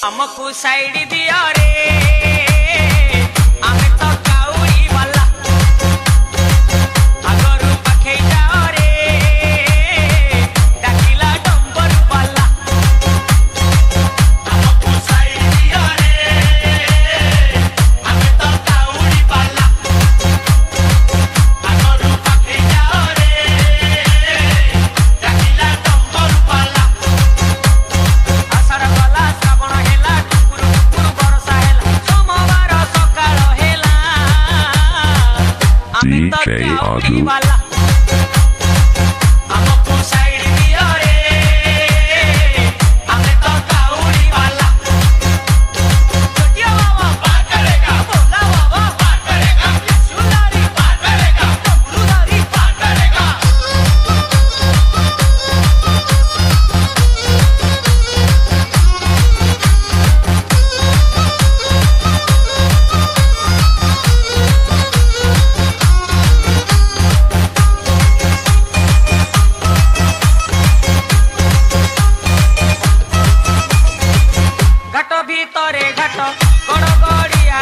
हमको साइड दिया रे आमे तो काउरी वाला अगरू पखे जाओ रे डाकिला डंबर वाला हमको साइड दिया रे आमे तो काउरी वाला अगरू पखे जाओ रे डाकिला डंबर वाला आषाढ़ गला श्रावण हेला टुकुर टुकुर बरसा हेला सोमवार सकाळ हेला आमे तो DJ काउरी Agu. वाला हमको साइड दिया रे आमे तो काउरी वाला छोटिया बाबा बात करेगा भोला बाबा बात करेगा सुनारी बात करेगा डमरूदारी बात करेगा घाट भितरे घाट गड़ गड़िया